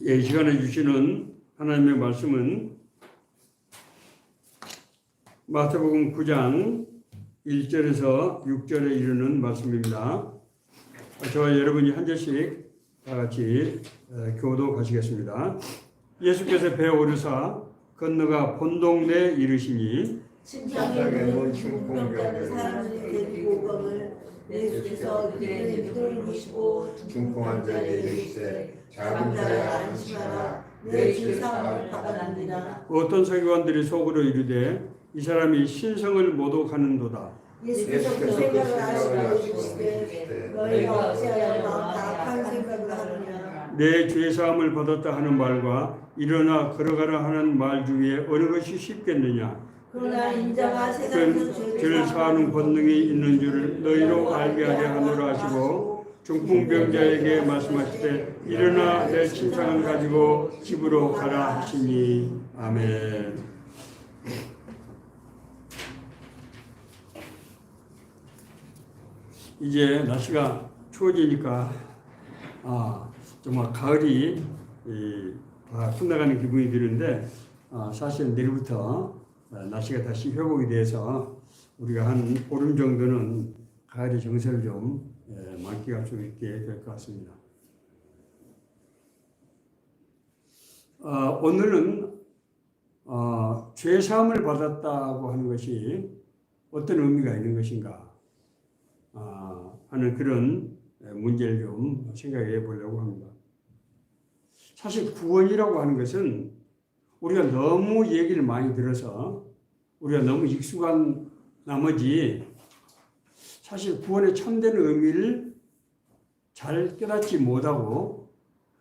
이 시간에 주시는 하나님의 말씀은 마태복음 9장 1절에서 6절에 이르는 말씀입니다. 저와 여러분이 한 절씩 다 같이 교독하시겠습니다. 예수께서 배에 오르사 건너가 본 동네에 이르시니 침상에 누운 중풍병자를 사람들이 데리고 오거늘 예수께서 그들의 믿음을 보시고 중풍한 자에게 이르시되 작은 자야 안심하라 내 주 사함을 받았느니라. 어떤 서기관들이 속으로 이르되 이 사람이 신성을 모독하는도다. 예수께서 그 생각을 아시고 이르시되 너희가 어찌하여 나악한 생각을 하느냐. 내 죄 사함을 받았다 하는 말과 일어나 걸어가라 하는 말 중에 어느 것이 쉽겠느냐. 그러나 인자가 세상에서 죄를 사하는 권능이 있는 줄을 너희로 알게 하려 하노라 하시고 중풍병자에게 말씀하시되 일어나 내 침상을 가지고 집으로 가라 하시니. 아멘. 이제 날씨가 추워지니까 정말 가을이 다 끝나가는 기분이 드는데 사실 내일부터 날씨가 다시 회복이 돼서 우리가 한 보름 정도는 가을의 정서를 좀 만끽할 수 있게 될 것 같습니다. 오늘은 죄 사함을 받았다고 하는 것이 어떤 의미가 있는 것인가 하는 그런 문제를 좀 생각해 보려고 합니다. 사실 구원이라고 하는 것은 우리가 너무 얘기를 많이 들어서 우리가 너무 익숙한 나머지 사실 구원의 참된 의미를 잘 깨닫지 못하고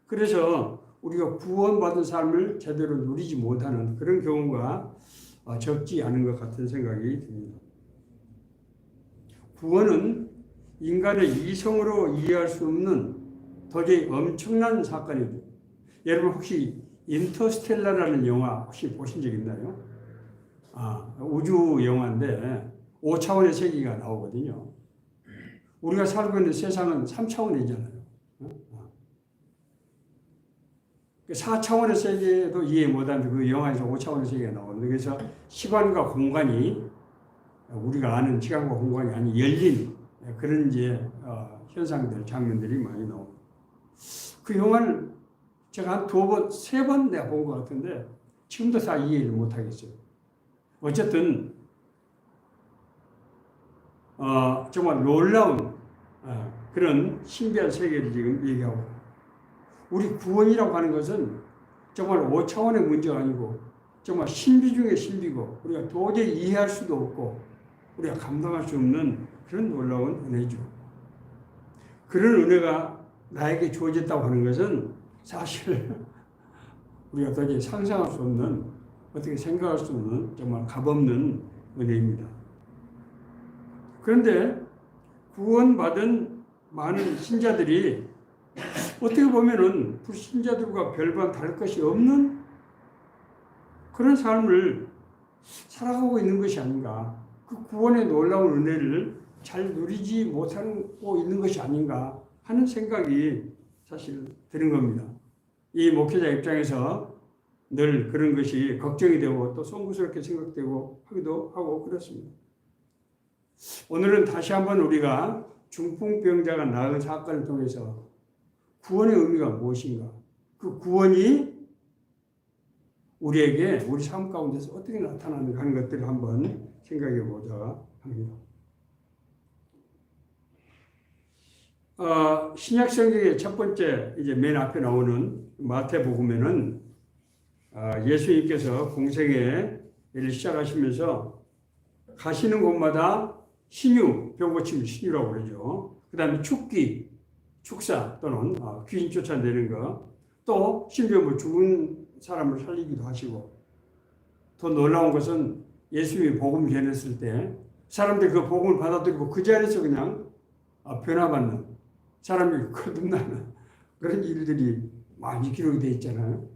그래서 우리가 구원받은 삶을 제대로 누리지 못하는 그런 경우가 적지 않은 것 같은 생각이 듭니다. 구원은 인간의 이성으로 이해할 수 없는 도저히 엄청난 사건입니다. 여러분 혹시 인터스텔라라는 영화 혹시 보신 적 있나요? 우주 영화인데 5차원의 세계가 나오거든요. 우리가 살고 있는 세상은 3차원이잖아요. 4차원의 세계도 이해 못하는데 그 영화에서 5차원의 세계가 나오는데 그래서 시간과 공간이 우리가 아는 시간과 공간이 아닌 열린 그런 이제 현상들, 장면들이 많이 나옵니다. 그 영화를 제가 한 2번, 3번 내가 본 것 같은데 지금도 다 이해를 못하겠어요. 어쨌든 정말 놀라운 그런 신비한 세계를 지금 얘기하고 우리 구원이라고 하는 것은 정말 5차원의 문제가 아니고 정말 신비 중의 신비고 우리가 도저히 이해할 수도 없고 우리가 감당할 수 없는 그런 놀라운 은혜죠. 그런 은혜가 나에게 주어졌다고 하는 것은 사실 우리가 도저히 상상할 수 없는 어떻게 생각할 수 없는 정말 값없는 은혜입니다. 그런데 구원받은 많은 신자들이 어떻게 보면은 불신자들과 별반 다를 것이 없는 그런 삶을 살아가고 있는 것이 아닌가. 그 구원의 놀라운 은혜를 잘 누리지 못하고 있는 것이 아닌가 하는 생각이 사실 드는 겁니다. 이 목회자 입장에서 늘 그런 것이 걱정이 되고 또 송구스럽게 생각되고 하기도 하고 그렇습니다. 오늘은 다시 한번 우리가 중풍병자가 나은 사건을 통해서 구원의 의미가 무엇인가, 그 구원이 우리에게 우리 삶 가운데서 어떻게 나타나는가 하는 것들을 한번 생각해 보자 합니다. 신약 성경의 첫 번째 이제 맨 앞에 나오는 마태복음에는 예수님께서 공생애를 시작하시면서 가시는 곳마다 신유, 병 고침 신유라고 그러죠. 그 다음에 축기, 축사 또는 귀신 쫓아내는 거, 또 심지어 뭐 죽은 사람을 살리기도 하시고, 더 놀라운 것은 예수님이 복음 전했을 때 사람들이 그 복음을 받아들이고 그 자리에서 그냥 변화받는, 사람이 거듭나는 그런 일들이 많이 기록이 되어 있잖아요.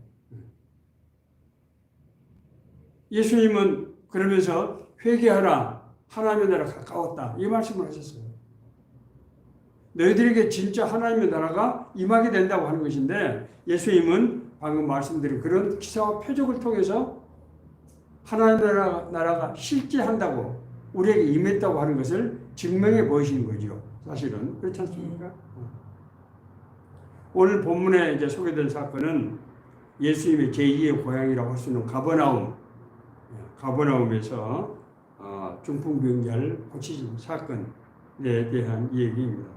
예수님은 그러면서 회개하라, 하나님의 나라가 가까웠다 이 말씀을 하셨어요. 너희들에게 진짜 하나님의 나라가 임하게 된다고 하는 것인데 예수님은 방금 말씀드린 그런 기사와 표적을 통해서 하나님 나라가 실제한다고 우리에게 임했다고 하는 것을 증명해 보이시는 거죠. 사실은 그렇지 않습니까? 오늘 본문에 이제 소개된 사건은 예수님의 제2의 고향이라고 할 수 있는 가버나움에서 중풍병자를 고치신 사건에 대한 이야기입니다.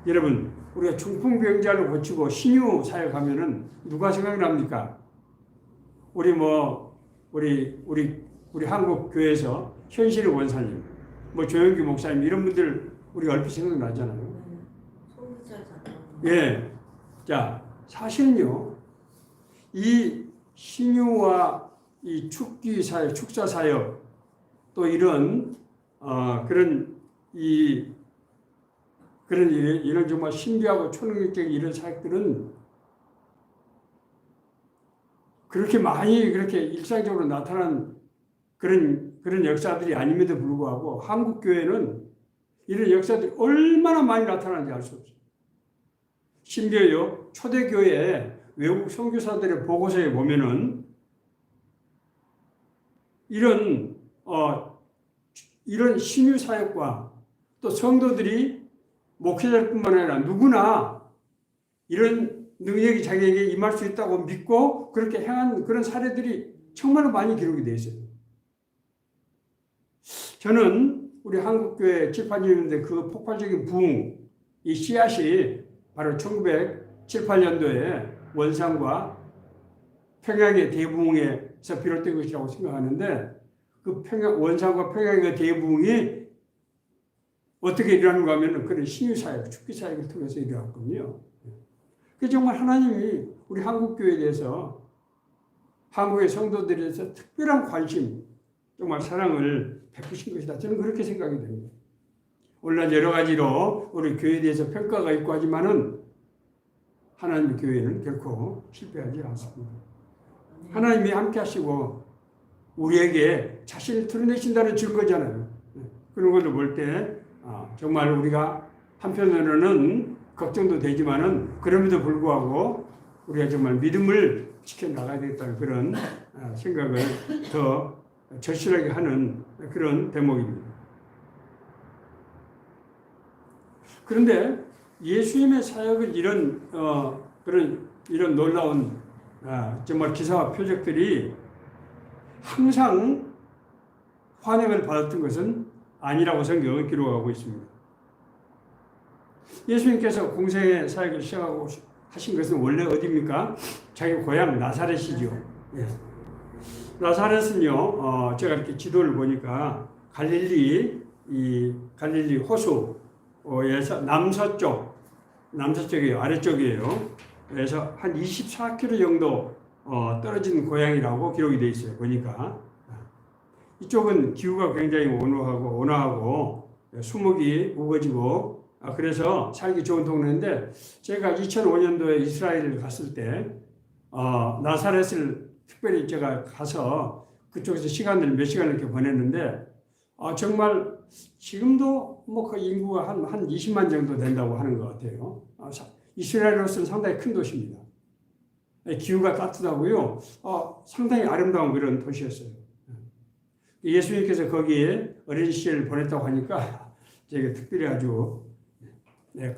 여러분, 우리가 중풍병자를 고치고 신유 사역하면은 누가 생각납니까? 우리 한국 교회에서 현실의 원사님, 조영기 목사님 이런 분들 우리가 얼핏 생각나잖아요. 예, 자 사실은요, 이 신유와 이 축기 사역, 축사 사역 또 이런 이런 정말 신비하고 초능력적인 이런 사역들은 그렇게 많이 그렇게 일상적으로 나타난 그런 역사들이 아님에도 불구하고 한국 교회는 이런 역사들이 얼마나 많이 나타나는지 알 수 없어요. 심지어요, 초대교회 외국 선교사들의 보고서에 보면은 이런 신유 사역과 또 성도들이 목회자뿐만 아니라 누구나 이런 능력이 자기에게 임할 수 있다고 믿고 그렇게 행한 그런 사례들이 정말로 많이 기록이 되어 있어요. 저는 우리 한국교회 집안이었는데 그 폭발적인 부흥, 이 씨앗이 바로 1907, 8년도에 원산과 평양의 대부흥에서 비롯된 것이라고 생각하는데 그 원산과 평양의 대부흥이 어떻게 일어나는가 하면 그런 신유사역, 축기사역을 통해서 일어났거든요. 그 정말 하나님이 우리 한국교회에 대해서 한국의 성도들에 대해서 특별한 관심, 정말 사랑을 베푸신 것이다. 저는 그렇게 생각이 됩니다. 물론 여러 가지로 우리 교회에 대해서 평가가 있고 하지만은 하나님의 교회는 결코 실패하지 않습니다. 하나님이 함께 하시고 우리에게 자신을 드러내신다는 증거잖아요. 그런 것을 볼 때 정말 우리가 한편으로는 걱정도 되지만은 그럼에도 불구하고 우리가 정말 믿음을 지켜나가야 되겠다는 그런 생각을 더 절실하게 하는 그런 대목입니다. 그런데 예수님의 사역을 이런 놀라운 정말 기사와 표적들이 항상 환영을 받았던 것은 아니라고 성경은 기록하고 있습니다. 예수님께서 공생의 사역을 시작하고 하신 것은 원래 어디입니까? 자기 고향 나사렛이죠. 예. 나사렛은요, 제가 이렇게 지도를 보니까 갈릴리 호수에서 남서쪽이에요. 아래쪽이에요. 그래서 한 24km 정도 떨어진 고향이라고 기록이 되어 있어요. 보니까. 이쪽은 기후가 굉장히 온화하고 수목이 우거지고 그래서 살기 좋은 동네인데 제가 2005년도에 이스라엘을 갔을 때 나사렛을 특별히 제가 가서 그쪽에서 몇 시간을 이렇게 보냈는데 정말 지금도 그 인구가 한 20만 정도 된다고 하는 것 같아요. 이스라엘로서는 상당히 큰 도시입니다. 기후가 따뜻하고요. 상당히 아름다운 그런 도시였어요. 예수님께서 거기에 어린 시절을 보냈다고 하니까 제가 특별히 아주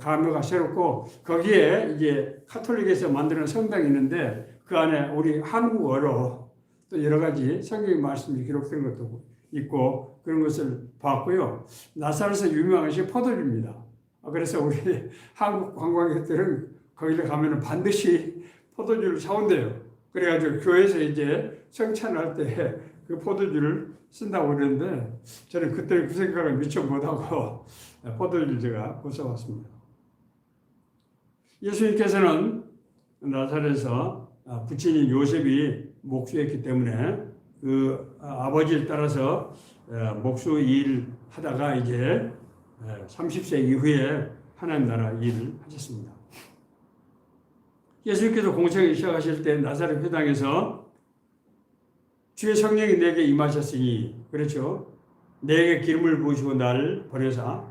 감회가 새롭고 거기에 이제 카톨릭에서 만드는 성당이 있는데 그 안에 우리 한국어로 또 여러 가지 성경의 말씀이 기록된 것도 있고 그런 것을 봤고요. 나사렛에서 유명한 것이 포도주입니다. 그래서 우리 한국 관광객들은 거기를 가면은 반드시 포도주를 사온대요. 그래가지고 교회에서 이제 성찬할 때 그 포도주를 쓴다고 그러는데 저는 그때 그 생각을 미처 못하고 포도주를 제가 고쳐왔습니다. 예수님께서는 나사렛에서 부친인 요셉이 목수였기 때문에 그 아버지를 따라서 목수 일 하다가 이제 30세 이후에 하나님 나라 일을 하셨습니다. 예수님께서 공생을 시작하실 때 나사렛 회당에서 주의 성령이 내게 임하셨으니 그렇죠. 내게 기름을 부으시고 나를 보내사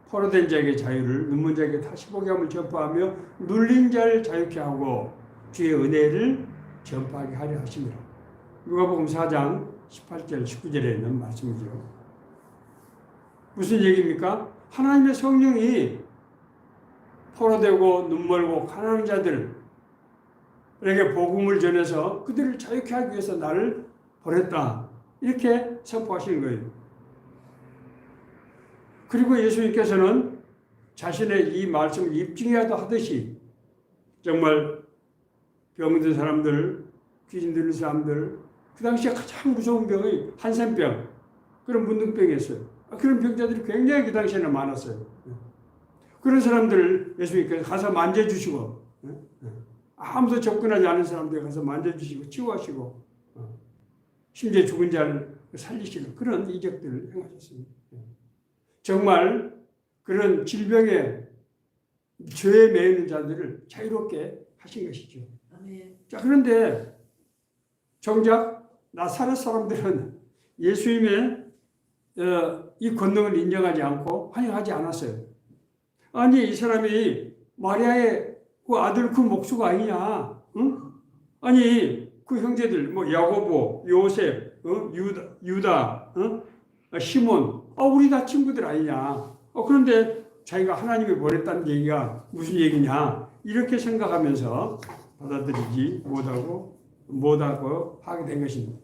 포로된 자에게 자유를 눈먼 자에게 다시 보게 함을 전파하며 눌린 자를 자유케 하고 주의 은혜를 전파하게 하려 하심이라. 누가복음 4장 18절 19절에 있는 말씀이죠. 무슨 얘기입니까? 하나님의 성령이 포로되고 눈멀고 가난한 자들에게 복음을 전해서 그들을 자유케 하기 위해서 나를 보냈다. 이렇게 선포하시는 거예요. 그리고 예수님께서는 자신의 이 말씀을 입증해야 하듯이 정말 병든 사람들, 귀신 들린 사람들, 그 당시에 가장 무서운 병이 한센병, 그런 문둥병이었어요. 그런 병자들이 굉장히 그 당시에는 많았어요. 그런 사람들을 예수님께서 가서 만져주시고, 아무도 접근하지 않은 사람들 가서 만져주시고 치유하시고, 심지어 죽은 자를 살리시는 그런 이적들을 행하셨습니다. 정말 그런 질병에 죄에 매이는 자들을 자유롭게 하신 것이죠. 자, 그런데 정작 나사렛 사람들은 예수님의 이 권능을 인정하지 않고 환영하지 않았어요. 아니, 이 사람이 마리아의 그 아들 그 목수가 아니냐? 응? 아니, 그 형제들 뭐 야고보, 요셉, 유다, 시몬, 우리 다 친구들 아니냐? 그런데 자기가 하나님이 보냈다는 얘기가 무슨 얘기냐? 이렇게 생각하면서 받아들이지 못하고 하게 된 것입니다.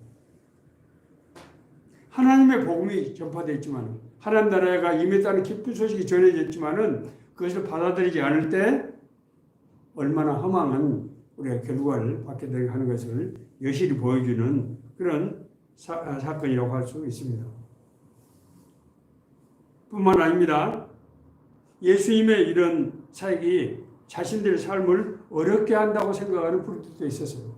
하나님의 복음이 전파되어 있지만, 하나님 나라가 임했다는 기쁜 소식이 전해져 있지만은 그것을 받아들이지 않을 때 얼마나 허망한 우리가 결과를 받게 하는 것을 여실히 보여주는 그런 사건이라고 할 수 있습니다. 뿐만 아닙니다. 예수님의 이런 사역이 자신들의 삶을 어렵게 한다고 생각하는 분들도 있었어요.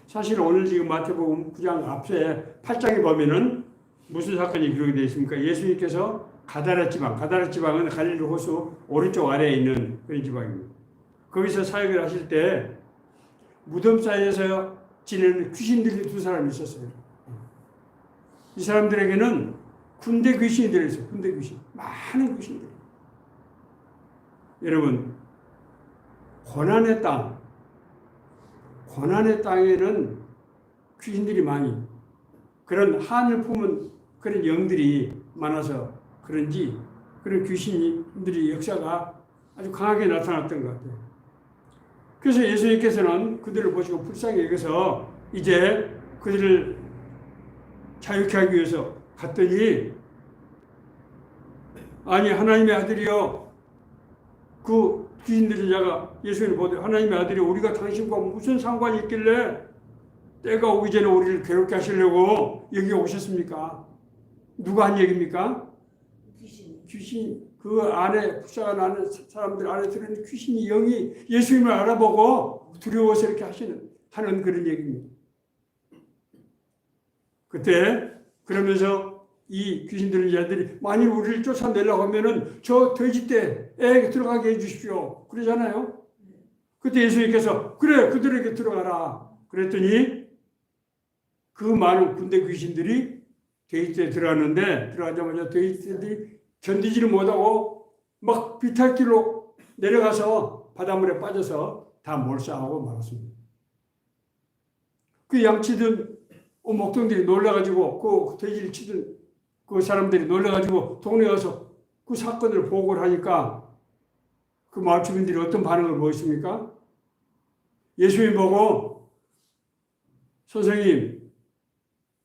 사실 오늘 지금 마태복음 9장 앞에 8장에 보면은 무슨 사건이 기록이 되어 있습니까? 예수님께서 가다라 지방은 갈릴리 호수 오른쪽 아래에 있는 그런 지방입니다. 거기서 사역을 하실 때 무덤 사이에서 지내는 귀신들이 두 사람이 있었어요. 이 사람들에게는 군대 귀신이 들어있어요. 군대 귀신. 많은 귀신들. 여러분, 고난의 땅에는 귀신들이 많이, 그런 한을 품은 그런 영들이 많아서 그런지 그런 귀신들이 역사가 아주 강하게 나타났던 것 같아요. 그래서 예수님께서는 그들을 보시고 불쌍히 여겨서 이제 그들을 자유케 하기 위해서 갔더니, 아니, 하나님의 아들이여, 그 귀신 들린 자가 예수님을 보되, 하나님의 아들이 우리가 당신과 무슨 상관이 있길래 때가 오기 전에 우리를 괴롭게 하시려고 여기 오셨습니까? 누가 한 얘기입니까? 귀신. 그 안에 불쌍한 안에 사람들 안에 들어있는 귀신이, 영이 예수님을 알아보고 두려워서 이렇게 하는 그런 얘기입니다. 그때 그러면서 이 귀신 들린 자들이 만일 우리를 쫓아내려고 하면은 저 돼지떼에 들어가게 해주십시오. 그러잖아요. 그때 예수님께서 그래, 그들에게 들어가라. 그랬더니 그 많은 군대 귀신들이 돼지떼에 들어갔는데, 들어가자마자 돼지떼들이 견디지를 못하고 막 비탈길로 내려가서 바닷물에 빠져서 다 몰살하고 말았습니다. 그 양치던 목동들이 놀라가지고, 그 돼지를 치던 그 사람들이 놀라가지고 동네에 가서 그 사건을 보고를 하니까 그 마을 주민들이 어떤 반응을 보였습니까? 예수님 보고, 선생님,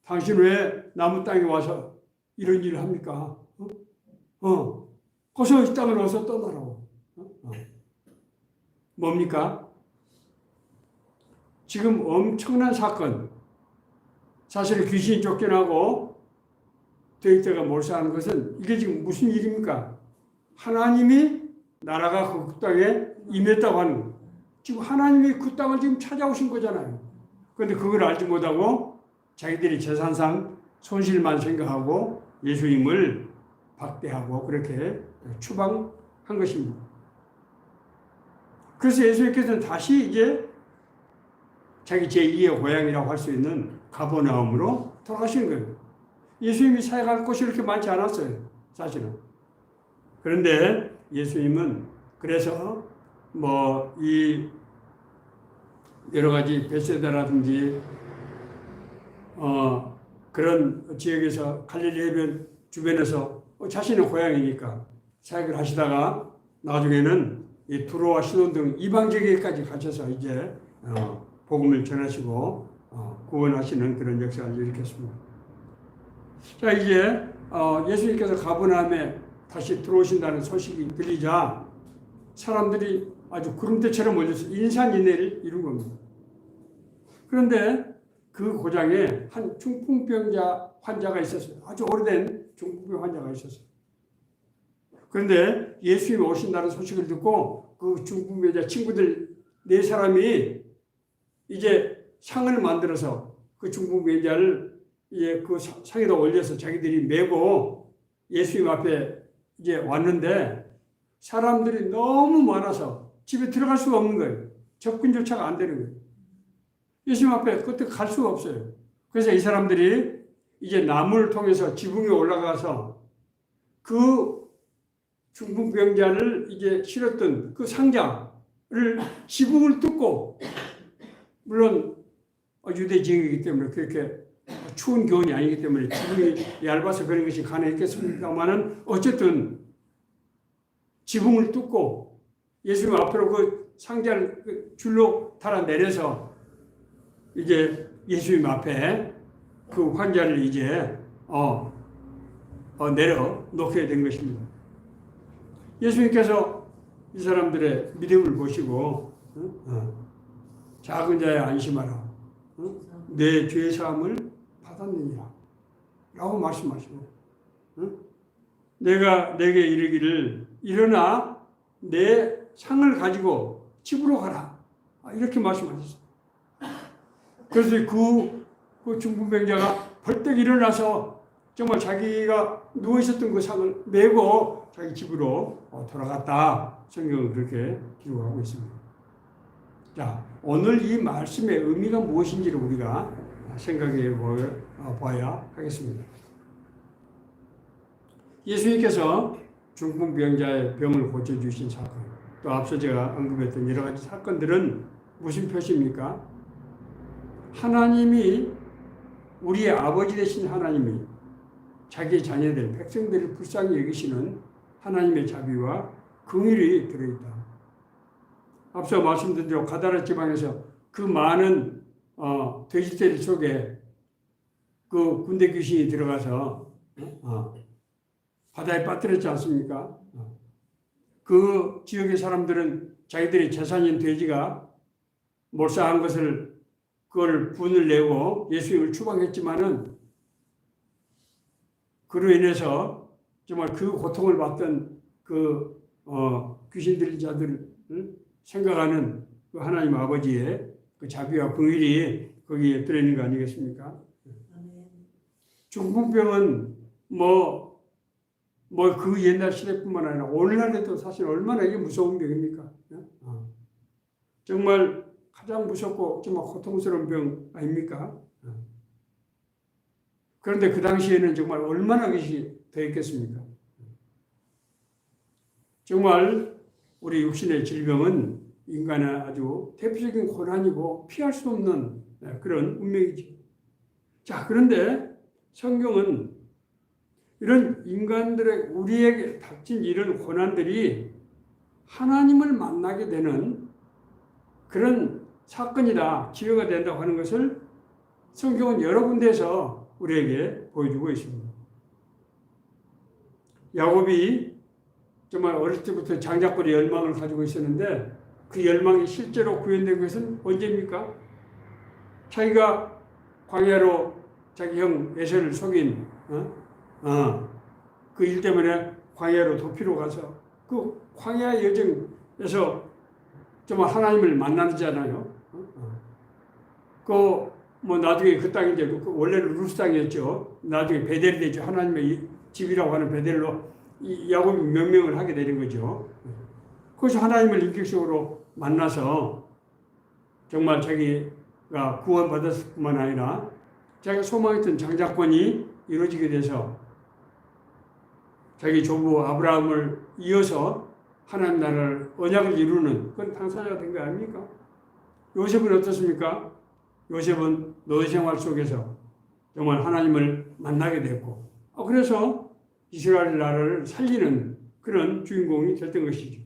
당신 왜 남은 땅에 와서 이런 일을 합니까? 거기서 이 땅을 어서 떠나라고. 뭡니까? 지금 엄청난 사건, 사실 귀신이 쫓겨나고 돼지떼가 몰살하는 것은 이게 지금 무슨 일입니까? 하나님이 나라가 그 땅에 임했다고 하는 거예요. 지금 하나님이 그 땅을 지금 찾아오신 거잖아요. 그런데 그걸 알지 못하고 자기들이 재산상 손실만 생각하고 예수님을 박대하고 그렇게 추방한 것입니다. 그래서 예수님께서는 다시 이제 자기 제2의 고향이라고 할 수 있는 가버나움으로 돌아가시는 거예요. 예수님이 사역할 곳이 이렇게 많지 않았어요, 사실은. 그런데 예수님은 그래서 이 여러 가지 베세다라든지 그런 지역에서 갈릴리 해변 주변에서 자신의 고향이니까 사역을 하시다가 나중에는 이 두로와 시돈 등 이방 지역에까지 가셔서 이제 복음을 전하시고 구원하시는 그런 역사를 일으켰습니다. 자, 이제 예수님께서 가버나움에 다시 들어오신다는 소식이 들리자 사람들이 아주 구름대처럼 몰려서 인산인해를 이룬 겁니다. 그런데 그 고장에 한 중풍병자 환자가 있었어요. 아주 오래된 중풍병 환자가 있었어요. 그런데 예수님이 오신다는 소식을 듣고 그 중풍병자 친구들 4사람이 이제 상을 만들어서 그 중풍병자를 이제 그 상에다 올려서 자기들이 메고 예수님 앞에 이제 왔는데 사람들이 너무 많아서 집에 들어갈 수가 없는 거예요. 접근조차가 안 되는 거예요. 예수님 앞에 그때 갈 수가 없어요. 그래서 이 사람들이 이제 나무를 통해서 지붕에 올라가서 그 중풍병자를 이제 실었던 그 상자를 지붕을 뚫고, 물론 유대 지역이기 때문에 그렇게 추운 겨울이 아니기 때문에 지붕이 얇아서 그런 것이 가능했겠습니다만은 어쨌든 지붕을 뚫고 예수님 앞으로 그 상자를 줄로 달아 내려서 이제 예수님 앞에 그 환자를 이제 내려 놓게 된 것입니다. 예수님께서 이 사람들의 믿음을 보시고 작은 자야 안심하라, 내 죄 사함을 받았느니라 라고 말씀하시고, 내가 내게 이르기를 일어나 내 상을 가지고 집으로 가라, 이렇게 말씀하셨어요. 그래서 그 중풍병자가 벌떡 일어나서 정말 자기가 누워 있었던 그 상을 메고 자기 집으로 돌아갔다. 성경은 그렇게 기록하고 있습니다. 자, 오늘 이 말씀의 의미가 무엇인지를 우리가 생각해 봐야 하겠습니다. 예수님께서 중풍병자의 병을 고쳐주신 사건, 또 앞서 제가 언급했던 여러 가지 사건들은 무슨 표시입니까? 하나님이, 우리의 아버지 되신 하나님이 자기의 자녀들, 백성들을 불쌍히 여기시는 하나님의 자비와 긍휼이 들어있다. 앞서 말씀드린 대로 가다라 지방에서 그 많은 돼지떼리 속에 그 군대 귀신이 들어가서 바다에 빠뜨렸지 않습니까? 그 지역의 사람들은 자기들의 재산인 돼지가 몰살한 것을, 그걸 분을 내고 예수님을 추방했지만은 그로 인해서 정말 그 고통을 받던 그 귀신 들린 자들을 생각하는 그 하나님 아버지의 그 자비와 긍휼이 거기에 들어있는 거 아니겠습니까? 중풍병은 그 옛날 시대뿐만 아니라 오늘날에도 사실 얼마나 이게 무서운 병입니까? 정말 가장 무섭고 정말 고통스러운 병 아닙니까? 그런데 그 당시에는 정말 얼마나 그것이 더했겠습니까? 정말 우리 육신의 질병은 인간의 아주 대표적인 고난이고 피할 수 없는 그런 운명이죠. 자, 그런데 성경은 이런 인간들의, 우리에게 닥친 이런 고난들이 하나님을 만나게 되는 그런 사건이다, 기회가 된다고 하는 것을 성경은 여러 군데에서 우리에게 보여주고 있습니다. 야곱이 정말 어릴 때부터 장자권의 열망을 가지고 있었는데 그 열망이 실제로 구현된 것은 언제입니까? 자기가 광야로 자기 형 에서를 속인 그 일 때문에 광야로 도피로 가서 그 광야 여정에서 정말 하나님을 만나잖아요. 나중에 그 땅이 이제 원래는 루스 땅이었죠. 나중에 베델이 되죠. 하나님의 집이라고 하는 베델로 야곱이 명명을 하게 되는 거죠. 그것이 하나님을 인격적으로 만나서 정말 자기가 구원받았을 뿐만 아니라 자기가 소망했던 장자권이 이루어지게 돼서 자기 조부 아브라함을 이어서 하나님 나라를 언약을 이루는 그런 당사자가 된 거 아닙니까? 요셉은 어떻습니까? 요셉은 노예 생활 속에서 정말 하나님을 만나게 됐고, 그래서 이스라엘 나라를 살리는 그런 주인공이 됐던 것이죠.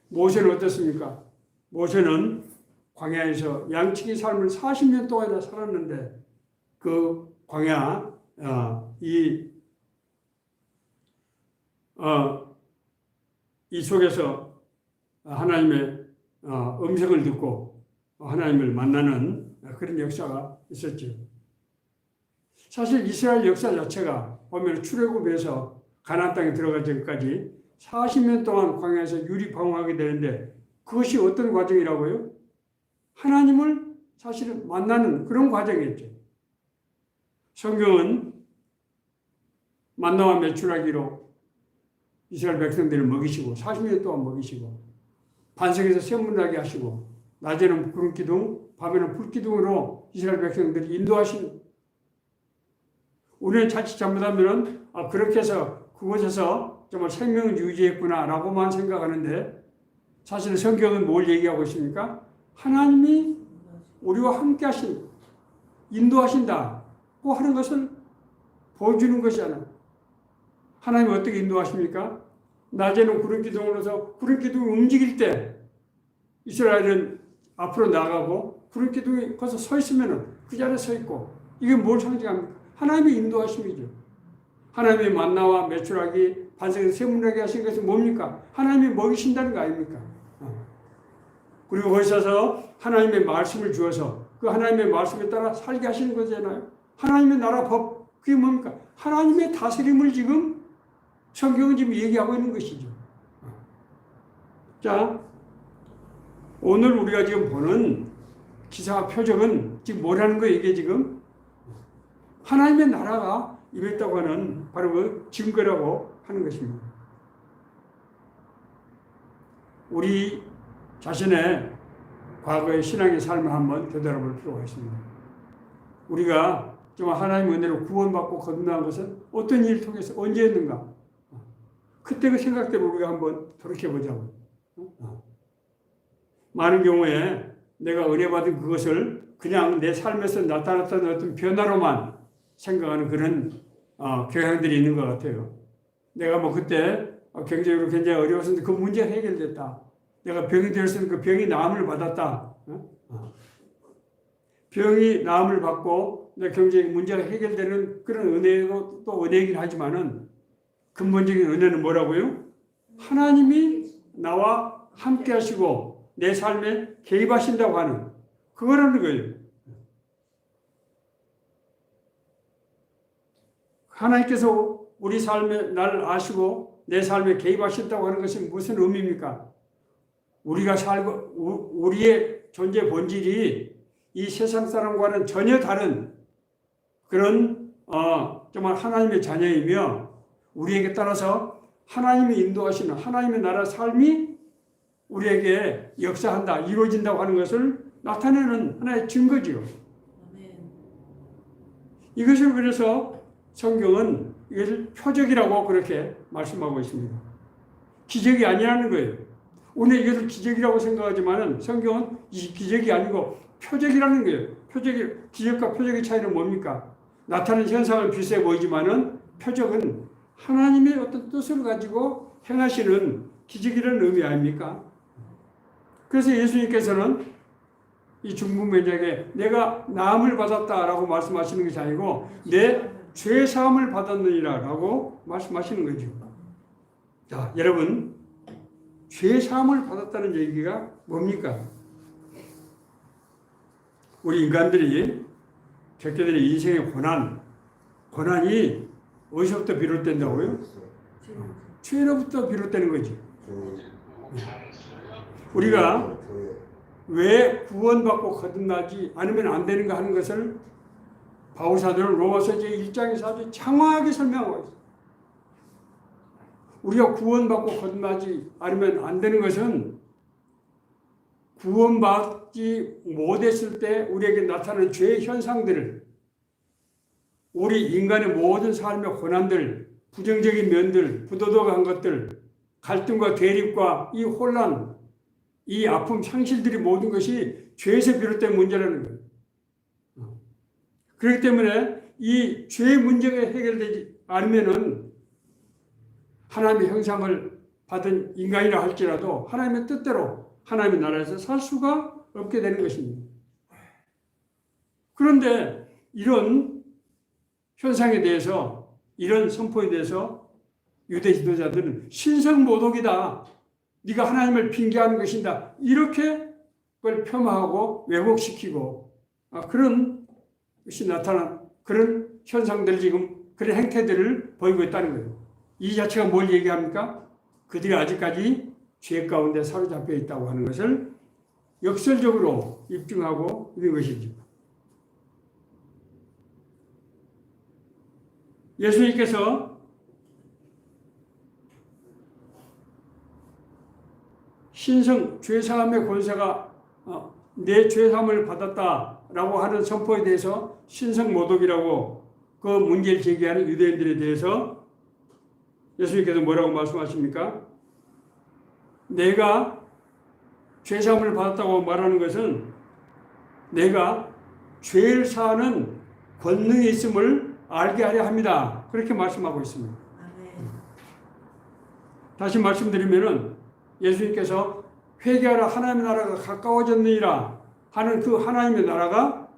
모세는 어떻습니까? 모세는 광야에서 양치기 삶을 40년 동안이나 살았는데 그 광야 이 속에서 하나님의 음성을 듣고 하나님을 만나는 그런 역사가 있었죠. 사실 이스라엘 역사 자체가 보면 출애굽에서 가나안 땅에 들어가기 전까지 40년 동안 광야에서 유리방황하게 되는데 그것이 어떤 과정이라고요? 하나님을 사실은 만나는 그런 과정이었죠. 성경은 만나와 메추라기로 이스라엘 백성들을 먹이시고 40년 동안 먹이시고 반석에서 샘물 나게 하시고 낮에는 구름기둥 밤에는 불기둥으로 이스라엘 백성들을 인도하시는, 우리는 자칫 잘못하면 그렇게 해서 그곳에서 정말 생명을 유지했구나 라고만 생각하는데 사실은 성경은 뭘 얘기하고 있습니까? 하나님이 우리와 함께 하신, 인도하신다고 하는 것을 보여주는 것이잖아요. 하나님이 어떻게 인도하십니까? 낮에는 구름기둥으로서 구름기둥이 움직일 때 이스라엘은 앞으로 나가고 구름기둥이 거기서 서 있으면 그 자리에 서 있고, 이게 뭘 상징합니까? 하나님의 인도하심이죠. 하나님의 만나와 메추라기 반석에서 샘물나게 하신 것은 뭡니까? 하나님이 먹이신다는 거 아닙니까? 그리고 거기서 하나님의 말씀을 주어서 그 하나님의 말씀에 따라 살게 하시는 거잖아요. 하나님의 나라 법, 그게 뭡니까? 하나님의 다스림을 지금 성경은 지금 얘기하고 있는 것이죠. 자, 오늘 우리가 지금 보는 기사와 표적은 지금 뭐라는 거예요? 이게 지금 하나님의 나라가 임했다고 하는 바로 그 증거라고 하는 것입니다. 우리 자신의 과거의 신앙의 삶을 한번 되돌아볼 필요가 있습니다. 우리가 정말 하나님의 은혜로 구원받고 거듭난 것은 어떤 일을 통해서 언제였는가? 그때 그 생각대로 우리가 한번 돌이켜보자고. 많은 경우에 내가 은혜 받은 그것을 그냥 내 삶에서 나타났던 어떤 변화로만 생각하는 그런 경향들이 있는 것 같아요. 내가 뭐 그때 경제적으로 굉장히 어려웠는데 그 문제가 해결됐다. 내가 병이 되었으니 그 병이 나음을 받았다. 병이 나음을 받고 내 경제적 문제가 해결되는 그런 은혜도 또 은혜이긴 하지만은 근본적인 은혜는 뭐라고요? 하나님이 나와 함께 하시고 내 삶에 개입하신다고 하는 그거라는 거예요. 하나님께서 우리 삶에 나를 아시고 내 삶에 개입하신다고 하는 것이 무슨 의미입니까? 우리가 살고 우리의 존재 본질이 이 세상 사람과는 전혀 다른 그런 정말 하나님의 자녀이며 우리에게 따라서 하나님이 인도하시는 하나님의 나라 삶이 우리에게 역사한다, 이루어진다고 하는 것을 나타내는 하나의 증거지요. 이것을 그래서 성경은 이것을 표적이라고 그렇게 말씀하고 있습니다. 기적이 아니라는 거예요. 오늘 이것을 기적이라고 생각하지만 성경은 이 기적이 아니고 표적이라는 거예요. 기적과 표적의 차이는 뭡니까? 나타나는 현상은 비슷해 보이지만은 표적은 하나님의 어떤 뜻을 가지고 행하시는 기적이라는 의미 아닙니까? 그래서 예수님께서는 이 중풍병자에게 내가 나음을 받았다라고 말씀하시는 것이 아니고 내 죄 사함을 받았느니라라고 말씀하시는 거죠. 자, 여러분, 죄 사함을 받았다는 얘기가 뭡니까? 우리 인간들이 겪게 되는 인생의 고난이 어디서부터 비롯된다고요? 죄로부터 비롯되는 거지. 우리가 왜 구원받고 거듭나지 않으면 안 되는가 하는 것을 바울사도는 로마서 제1장에서 아주 장황하게 설명하고 있어요. 우리가 구원받고 거듭나지 않으면 안 되는 것은 구원받지 못했을 때 우리에게 나타나는 죄의 현상들을, 우리 인간의 모든 삶의 고난들, 부정적인 면들, 부도덕한 것들, 갈등과 대립과 이 혼란, 이 아픔, 상실들이 모든 것이 죄에서 비롯된 문제라는 거예요. 그렇기 때문에 이 죄의 문제가 해결되지 않으면은 하나님의 형상을 받은 인간이라 할지라도 하나님의 뜻대로 하나님의 나라에서 살 수가 없게 되는 것입니다. 그런데 이런 현상에 대해서, 이런 선포에 대해서 유대 지도자들은 신성모독이다, 네가 하나님을 빙계하는 것이다, 이렇게 그걸 폄하하고 왜곡시키고 그런 것이 나타난 그런 현상들, 지금 그런 행태들을 보이고 있다는 거예요. 이 자체가 뭘 얘기합니까? 그들이 아직까지 죄 가운데 사로잡혀 있다고 하는 것을 역설적으로 입증하고 있는 것이죠. 예수님께서 신성 죄사함의 권세가 내 죄사함을 받았다라고 하는 선포에 대해서 신성모독이라고 그 문제를 제기하는 유대인들에 대해서 예수님께서 뭐라고 말씀하십니까? 내가 죄사함을 받았다고 말하는 것은 내가 죄를 사하는 권능이 있음을 알게 하려 합니다. 그렇게 말씀하고 있습니다. 다시 말씀드리면은 예수님께서 회개하라 하나님의 나라가 가까워졌느니라 하는 그 하나님의 나라가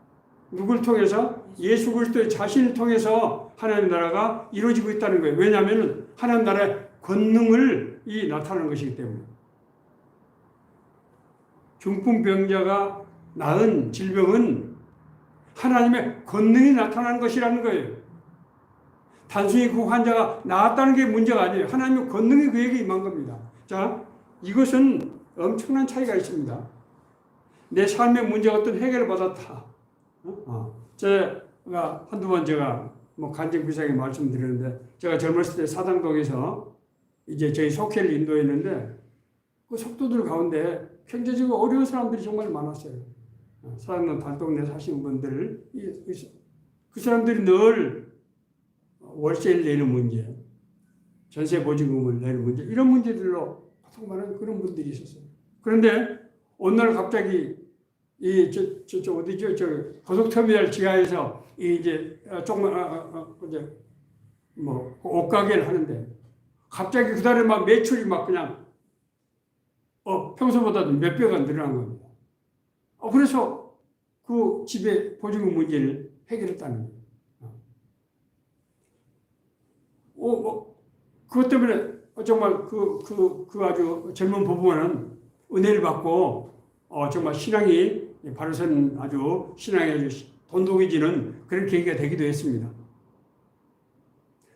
누굴 통해서? 예수 그리스도의 자신을 통해서 하나님의 나라가 이루어지고 있다는 거예요. 왜냐하면 하나님 나라의 권능을 나타나는 것이기 때문에. 중풍병자가 낳은 질병은 하나님의 권능이 나타나는 것이라는 거예요. 단순히 그 환자가 나았다는 게 문제가 아니에요. 하나님의 권능이 그에게 임한 겁니다. 자, 이것은 엄청난 차이가 있습니다. 내 삶의 문제가 어떤 해결을 받았다. 제가 한두 번 제가 간증비상에 말씀드렸는데, 제가 젊었을 때 사당동에서 이제 저희 속회를 인도했는데, 그 속도들 가운데 경제적으로 어려운 사람들이 정말 많았어요. 사당동 단동네 사시는 분들, 그 사람들이 늘 월세를 내는 문제, 전세 보증금을 내는 문제, 이런 문제들로 고통받는 그런 분들이 있었어요. 그런데 어느 날 갑자기 어디죠? 고속터미널 지하에서 이제 이제 옷가게를 하는데 갑자기 그달에 막 매출이 막 그냥 평소보다도 몇 배가 늘어난 겁니다. 그래서 그 집의 보증금 문제를 해결했다는 거예요. 그것 때문에 정말 그 아주 젊은 부부는 은혜를 받고 정말 신앙이 바로선 아주 신앙이 아주 돈독해지는 그런 계기가 되기도 했습니다.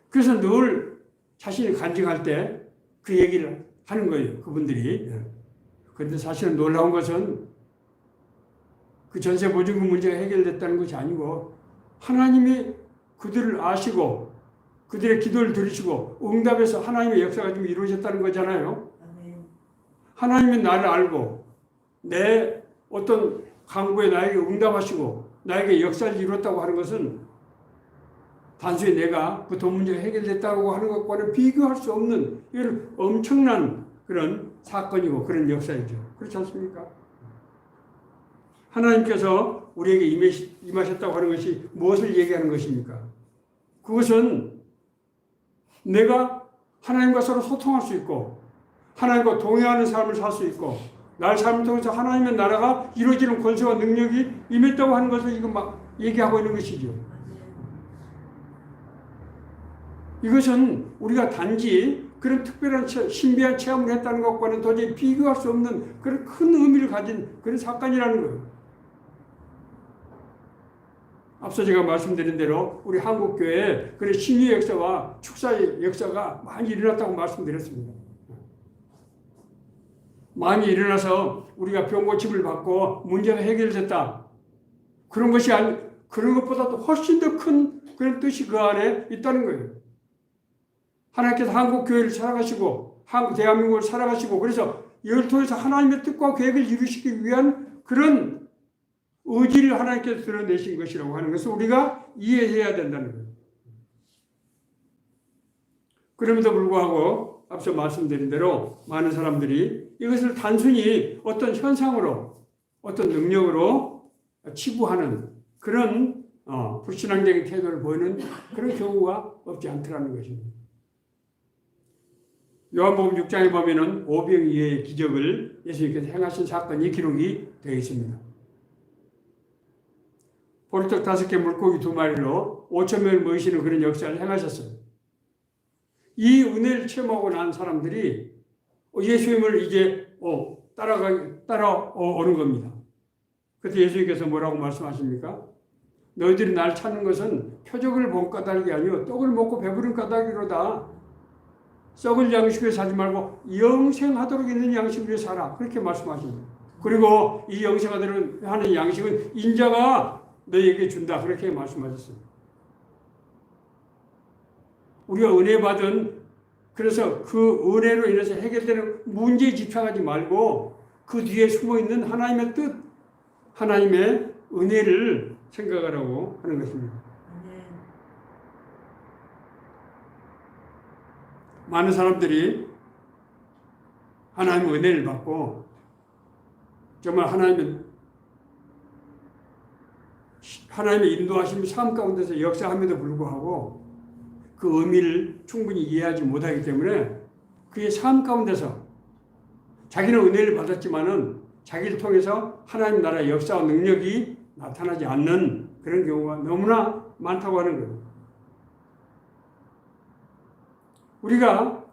그래서 늘 자신이 간증할 때 그 얘기를 하는 거예요, 그분들이. 그런데 사실은 놀라운 것은 그 전세 보증금 문제가 해결됐다는 것이 아니고 하나님이 그들을 아시고 그들의 기도를 들으시고 응답해서 하나님의 역사가 좀 이루어졌다는 거잖아요. 하나님이 나를 알고 내 어떤 간구에 나에게 응답하시고 나에게 역사를 이뤘다고 하는 것은 단순히 내가 그 돈 문제가 해결됐다고 하는 것과는 비교할 수 없는 이런 엄청난 그런 사건이고 그런 역사이죠. 그렇지 않습니까? 하나님께서 우리에게 임하셨다고 하는 것이 무엇을 얘기하는 것입니까? 그것은 내가 하나님과 서로 소통할 수 있고 하나님과 동행하는 삶을 살 수 있고 나의 삶을 통해서 하나님의 나라가 이루어지는 권세와 능력이 임했다고 하는 것을 이거 막 얘기하고 있는 것이죠. 이것은 우리가 단지 그런 특별한 신비한 체험을 했다는 것과는 도저히 비교할 수 없는 그런 큰 의미를 가진 그런 사건이라는 거예요. 앞서 제가 말씀드린 대로 우리 한국교회에 그런 신유의 역사와 축사의 역사가 많이 일어났다고 말씀드렸습니다. 많이 일어나서 우리가 병고침을 받고 문제가 해결됐다. 그런 것이 그런 것보다도 훨씬 더 큰 그런 뜻이 그 안에 있다는 거예요. 하나님께서 한국교회를 살아가시고 대한민국을 살아가시고 그래서 이걸 통해서 하나님의 뜻과 계획을 이루시기 위한 그런 의지를 하나님께서 드러내신 것이라고 하는 것을 우리가 이해해야 된다는 거예요. 그럼에도 불구하고 앞서 말씀드린 대로 많은 사람들이 이것을 단순히 어떤 현상으로, 어떤 능력으로 치부하는 그런 불신앙적인 태도를 보이는 그런 경우가 없지 않더라는 것입니다. 요한복음 6장에 보면은 오병이어의 기적을 예수님께서 행하신 사건이 기록이 되어 있습니다. 보리떡 5개 물고기 2마리로 5,000명을 모이시는 그런 역사를 행하셨어요. 이 은혜를 체험하고 난 사람들이 예수님을 이제 따라오는 겁니다. 그때 예수님께서 뭐라고 말씀하십니까? 너희들이 날 찾는 것은 표적을 본 까닭이 아니요 떡을 먹고 배부른 까닭이로다. 썩을 양식을 사지 말고 영생하도록 있는 양식을 사라. 그렇게 말씀하십니다. 그리고 이 영생하도록 하는 양식은 인자가 너희에게 준다. 그렇게 말씀하셨습니다. 우리가 은혜 받은, 그래서 그 은혜로 인해서 해결되는 문제에 집착하지 말고 그 뒤에 숨어있는 하나님의 뜻, 하나님의 은혜를 생각하라고 하는 것입니다. 많은 사람들이 하나님의 은혜를 받고 정말 하나님의 인도하심이 삶 가운데서 역사함에도 불구하고 그 의미를 충분히 이해하지 못하기 때문에 그의 삶 가운데서 자기는 은혜를 받았지만은 자기를 통해서 하나님 나라의 역사와 능력이 나타나지 않는 그런 경우가 너무나 많다고 하는 거예요. 우리가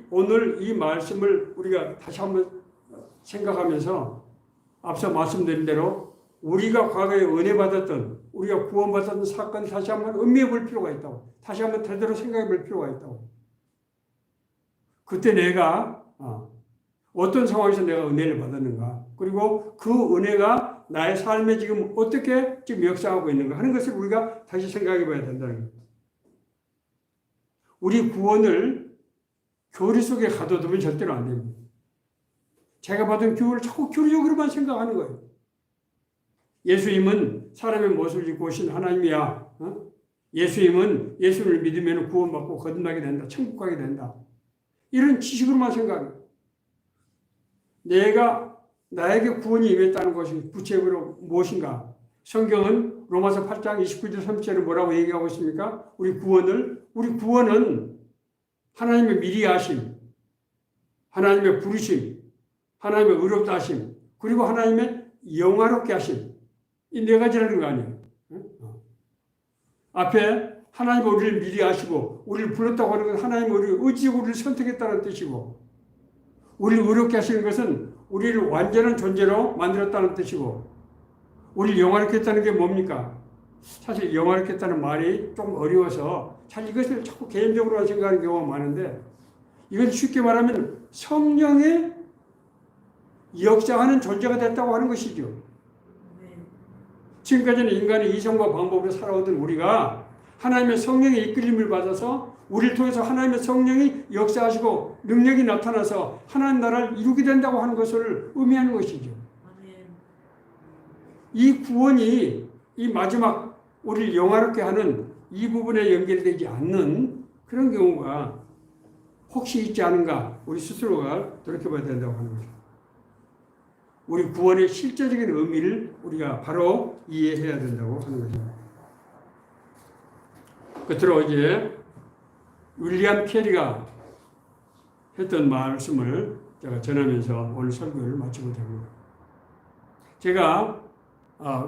오늘 이 말씀을 우리가 다시 한번 생각하면서 앞서 말씀드린 대로 우리가 과거에 은혜 받았던, 우리가 구원받았던 사건을 다시 한번 음미해 볼 필요가 있다고, 다시 한번 제대로 생각해 볼 필요가 있다고. 그때 내가 어떤 상황에서 내가 은혜를 받았는가, 그리고 그 은혜가 나의 삶에 지금 어떻게 지금 역사하고 있는가 하는 것을 우리가 다시 생각해 봐야 된다는 거예요. 우리 구원을 교리 속에 가둬두면 절대로 안 됩니다. 제가 받은 교훈을 자꾸 교리적으로만 생각하는 거예요. 예수님은 사람의 모습을 입고 오신 하나님이야. 예수님은 예수를 믿으면 구원받고 거듭나게 된다. 천국 가게 된다. 이런 지식으로만 생각해요. 나에게 구원이 임했다는 것이 구체적으로 무엇인가? 성경은 로마서 8장 29절 30절에 뭐라고 얘기하고 있습니까? 우리 구원은 하나님의 미리 하심, 하나님의 부르심, 하나님의 의롭다 하심, 그리고 하나님의 영화롭게 하심. 이 네 가지라는 거 아니에요. 앞에 하나님이 우리를 미리 하시고 우리를 불렀다고 하는 것은 하나님이 우리를 의지적으로 우리를 선택했다는 뜻이고, 우리를 의롭게 하시는 것은 우리를 완전한 존재로 만들었다는 뜻이고, 우리를 영화롭게 했다는 게 뭡니까? 사실 영화롭게 했다는 말이 좀 어려워서 잘 이것을 자꾸 개인적으로 생각하는 경우가 많은데, 이건 쉽게 말하면 성령의 역사하는 존재가 됐다고 하는 것이죠. 지금까지는 인간의 이성과 방법으로 살아오던 우리가 하나님의 성령의 이끌림을 받아서 우리를 통해서 하나님의 성령이 역사하시고 능력이 나타나서 하나님 나라를 이루게 된다고 하는 것을 의미하는 것이죠. 이 구원이 이 마지막 우리를 영화롭게 하는 이 부분에 연결되지 않는 그런 경우가 혹시 있지 않은가, 우리 스스로가 돌이켜봐야 된다고 하는 거죠. 우리 구원의 실제적인 의미를 우리가 바로 이해해야 된다고 하는 거죠. 끝으로 이제 윌리엄 캐리가 했던 말씀을 제가 전하면서 오늘 설교를 마치고 됩니다. 제가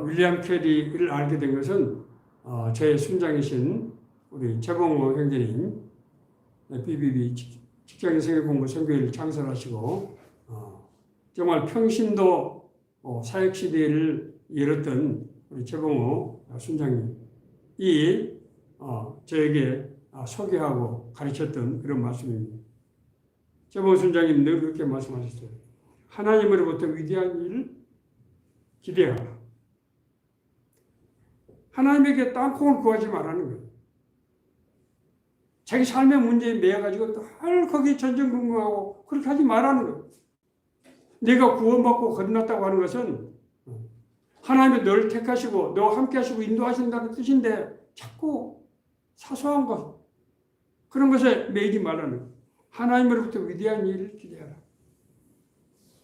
윌리엄 캐리를 알게 된 것은 제 순장이신 우리 최봉호 형제님, BBB 직장인 세계공부 선교회를 창설하시고 정말 평신도 사역시대를 열었던 우리 최봉호 순장님이 저에게 소개하고 가르쳤던 그런 말씀입니다. 최봉호 순장님 늘 그렇게 말씀하셨어요. 하나님으로부터 위대한 일을 기대하라. 하나님에게 땅콩을 구하지 말라는 거예요. 자기 삶의 문제에 매여가지고 늘 거기에 전전긍긍하고 그렇게 하지 말라는 거예요. 내가 구원받고 거듭났다고 하는 것은 하나님이 너를 택하시고 너와 함께 하시고 인도하신다는 뜻인데 자꾸 사소한 것, 그런 것에 매이지 말라는 거예요. 하나님으로부터 위대한 일을 기대하라.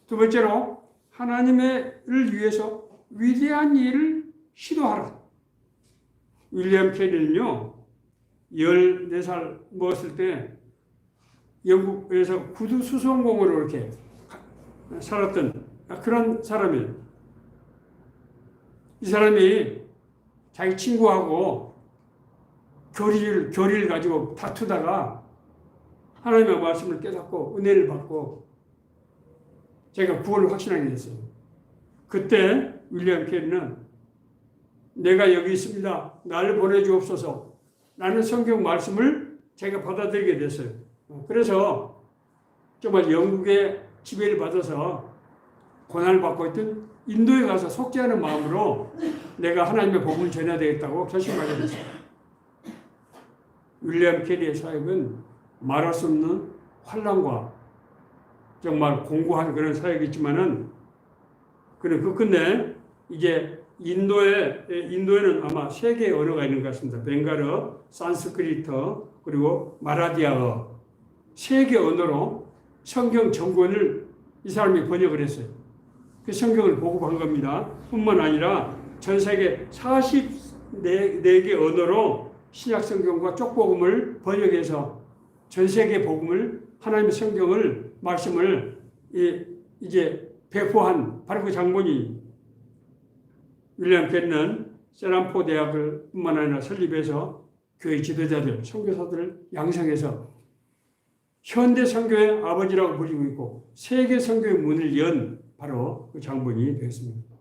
두 번째로 하나님을 위해서 위대한 일을 시도하라. 윌리엄 캐리는요 14살 먹었을 때 영국에서 구두 수송공으로 이렇게 살았던 그런 사람이에요. 이 사람이 자기 친구하고 교리를 가지고 다투다가 하나님의 말씀을 깨닫고 은혜를 받고 제가 구원을 확신하게 됐어요. 그때 윌리엄 캐리는 내가 여기 있습니다. 나를 보내주옵소서. 라는 성경 말씀을 제가 받아들이게 됐어요. 그래서 정말 영국의 지배를 받아서 고난을 받고 있던 인도에 가서 속죄하는 마음으로 내가 하나님의 복음을 전해야 되겠다고 결심하게 됐어요. 윌리엄 캐리의 사역은 말할 수 없는 환난과 정말 공고한 그런 사역이지만은 그는 끝끝내 이제 인도에는 아마 3개의 언어가 있는 것 같습니다. 벵갈어, 산스크리트, 그리고 마라디아어 3개 언어로 성경 전권을 이 사람이 번역을 했어요. 그 성경을 보급한 겁니다. 뿐만 아니라 전 세계 44개 언어로 신약 성경과 쪽복음을 번역해서 전 세계 복음을 하나님의 성경을 말씀을 이제 배포한 바로 그 장본이 윌리엄 캐리는 세란포 대학을 뿐만 아니라 설립해서 교회 지도자들, 선교사들을 양성해서 현대 선교의 아버지라고 불리고 있고 세계 선교의 문을 연 바로 그 장본이 되었습니다.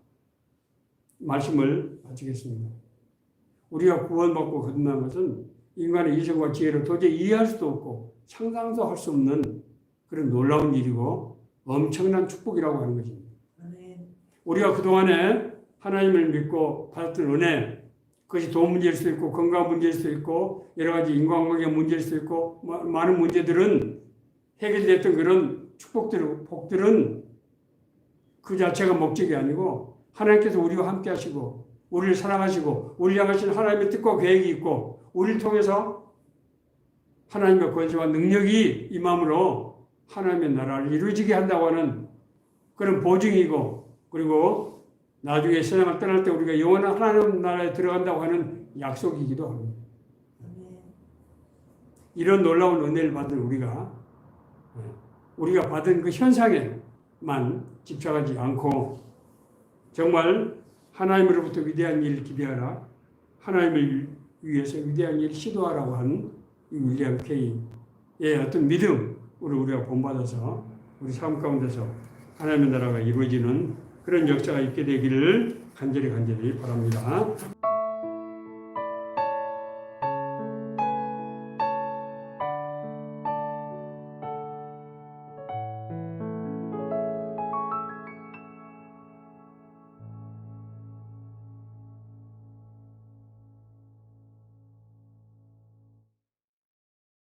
말씀을 마치겠습니다. 우리가 구원받고 거듭난 것은 인간의 이성과 지혜로 도저히 이해할 수도 없고 상상도 할 수 없는 그런 놀라운 일이고 엄청난 축복이라고 하는 것입니다. 우리가 그동안에 하나님을 믿고 받았던 은혜, 그것이 돈 문제일 수도 있고 건강 문제일 수도 있고 여러 가지 인간관계 문제일 수도 있고 많은 문제들은 해결됐던 그런 축복들, 복들은 그 자체가 목적이 아니고 하나님께서 우리와 함께 하시고 우리를 사랑하시고 우리를 향하신 하나님의 뜻과 계획이 있고 우리를 통해서 하나님의 권세와 능력이 임함으로 하나님의 나라를 이루어지게 한다고 하는 그런 보증이고 그리고 나중에 세상을 떠날 때 우리가 영원한 하나님 나라에 들어간다고 하는 약속이기도 합니다. 이런 놀라운 은혜를 받은 우리가 받은 그 현상에만 집착하지 않고 정말 하나님으로부터 위대한 일을 기대하라. 하나님을 위해서 위대한 일을 시도하라고 한 윌리엄 케이의 어떤 믿음으로 우리가 본받아서 우리 삶 가운데서 하나님의 나라가 이루어지는 그런 역사가 있게 되기를 간절히 바랍니다.